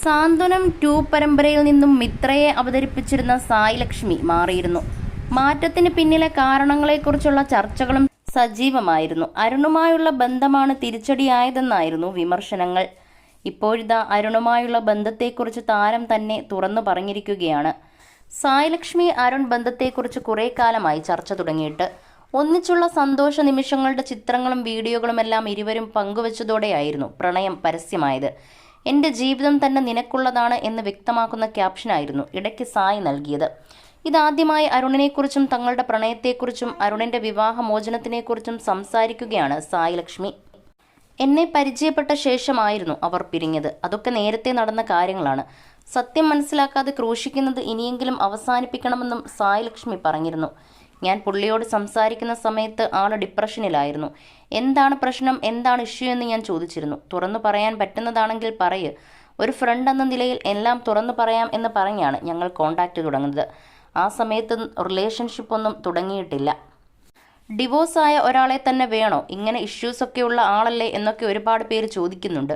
സാന്ത്വനം 2 പരമ്പരയിൽ നിന്നും മിത്രയെ അവതരിപ്പിച്ചിരുന്ന സായി ലക്ഷ്മി മാറിയിരുന്നു. മാറ്റത്തിന് പിന്നിലെ കാരണങ്ങളെക്കുറിച്ചുള്ള ചർച്ചകളും സജീവമായിരുന്നു. അരുണുമായുള്ള ബന്ധമാണ് തിരിച്ചടിയായതെന്നായിരുന്നു വിമർശനങ്ങൾ. ഇപ്പോഴിതാ അരുണുമായുള്ള ബന്ധത്തെക്കുറിച്ച് താരം തന്നെ തുറന്നു പറഞ്ഞിരിക്കുകയാണ്. സായി ലക്ഷ്മി അരുൺ ബന്ധത്തെക്കുറിച്ച് കുറേ കാലമായി ചർച്ച തുടങ്ങിയിട്ട്. ഒന്നിച്ചുള്ള സന്തോഷ നിമിഷങ്ങളുടെ ചിത്രങ്ങളും വീഡിയോകളുമെല്ലാം ഇരുവരും പങ്കുവച്ചതോടെയായിരുന്നു പ്രണയം പരസ്യമായത്. എൻ്റെ ജീവിതം തന്നെ നിനക്കുള്ളതാണ് എന്ന് വ്യക്തമാക്കുന്ന ക്യാപ്ഷനായിരുന്നു ഇടയ്ക്ക് സായി നൽകിയത്. ഇതാദ്യമായി അരുണിനെക്കുറിച്ചും തങ്ങളുടെ പ്രണയത്തെക്കുറിച്ചും അരുണിൻ്റെ വിവാഹമോചനത്തിനെക്കുറിച്ചും സംസാരിക്കുകയാണ് സായി ലക്ഷ്മി. എന്നെ പരിചയപ്പെട്ട ശേഷമായിരുന്നു അവർ പിരിഞ്ഞത്. അതൊക്കെ നേരത്തെ നടന്ന കാര്യങ്ങളാണ്. സത്യം മനസ്സിലാക്കാതെ ക്രൂശിക്കുന്നത് ഇനിയെങ്കിലും അവസാനിപ്പിക്കണമെന്നും സായി ലക്ഷ്മി പറഞ്ഞിരുന്നു. ഞാൻ പുള്ളിയോട് സംസാരിക്കുന്ന സമയത്ത് ആൾ ഡിപ്രഷനിലായിരുന്നു. എന്താണ് പ്രശ്നം, എന്താണ് ഇഷ്യൂ എന്ന് ഞാൻ ചോദിച്ചിരുന്നു. തുറന്നു പറയാൻ പറ്റുന്നതാണെങ്കിൽ പറയ്, ഒരു ഫ്രണ്ട് എന്ന നിലയിൽ എല്ലാം തുറന്നു പറയാം എന്ന് പറഞ്ഞാണ് ഞങ്ങൾ കോണ്ടാക്റ്റ് തുടങ്ങുന്നത്. ആ സമയത്ത് റിലേഷൻഷിപ്പ് ഒന്നും തുടങ്ങിയിട്ടില്ല. ഡിവോഴ്സായ ഒരാളെ തന്നെ വേണോ, ഇങ്ങനെ ഇഷ്യൂസൊക്കെയുള്ള ആളല്ലേ എന്നൊക്കെ ഒരുപാട് പേര് ചോദിക്കുന്നുണ്ട്.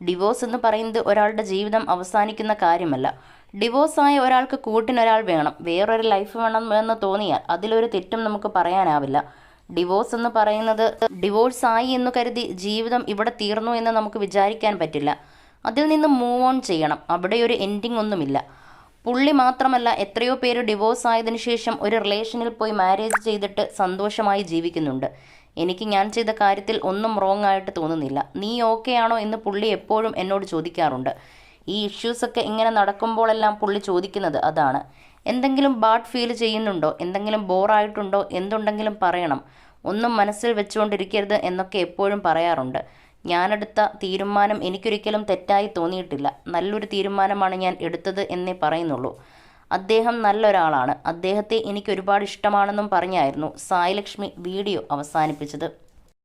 ഡിവോഴ്സ് എന്ന് പറയുന്നത് ഒരാളുടെ ജീവിതം അവസാനിക്കുന്ന കാര്യമല്ല. ഡിവോഴ്സായ ഒരാൾക്ക് കൂട്ടിനൊരാൾ വേണം, വേറൊരു ലൈഫ് വേണം എന്ന് തോന്നിയാൽ അതിലൊരു തെറ്റും നമുക്ക് പറയാനാവില്ല. ഡിവോഴ്സ് എന്ന് പറയുന്നത് ഡിവോഴ്സായി എന്ന് കരുതി ജീവിതം ഇവിടെ തീർന്നു എന്ന് നമുക്ക് വിചാരിക്കാൻ പറ്റില്ല. അതിൽ നിന്ന് മൂവ് ഓൺ ചെയ്യണം. അവിടെ ഒരു എൻഡിങ് ഒന്നുമില്ല. പുള്ളി മാത്രമല്ല, എത്രയോ പേര് ഡിവോഴ്സ് ആയതിനു ശേഷം ഒരു റിലേഷനിൽ പോയി മാരേജ് ചെയ്തിട്ട് സന്തോഷമായി ജീവിക്കുന്നുണ്ട്. എനിക്ക് ഞാൻ ചെയ്ത കാര്യത്തിൽ ഒന്നും റോങ് ആയിട്ട് തോന്നുന്നില്ല. നീ ഓക്കെ ആണോ എന്ന് പുള്ളി എപ്പോഴും എന്നോട് ചോദിക്കാറുണ്ട്. ഈ ഇഷ്യൂസൊക്കെ ഇങ്ങനെ നടക്കുമ്പോഴെല്ലാം പുള്ളി ചോദിക്കുന്നത് അതാണ്. എന്തെങ്കിലും ബാഡ് ഫീൽ ചെയ്യുന്നുണ്ടോ, എന്തെങ്കിലും ബോറായിട്ടുണ്ടോ, എന്തുണ്ടെങ്കിലും പറയണം, ഒന്നും മനസ്സിൽ വെച്ചുകൊണ്ടിരിക്കരുത് എന്നൊക്കെ എപ്പോഴും പറയാറുണ്ട്. ഞാനെടുത്ത തീരുമാനം എനിക്കൊരിക്കലും തെറ്റായി തോന്നിയിട്ടില്ല. നല്ലൊരു തീരുമാനമാണ് ഞാൻ എടുത്തത് എന്നേ പറയുന്നുള്ളൂ. അദ്ദേഹം നല്ലൊരാളാണ്, അദ്ദേഹത്തെ എനിക്ക് ഒരുപാട് ഇഷ്ടമാണെന്നും പറഞ്ഞായിരുന്നു സായി ലക്ഷ്മി വീഡിയോ അവസാനിപ്പിച്ചത്.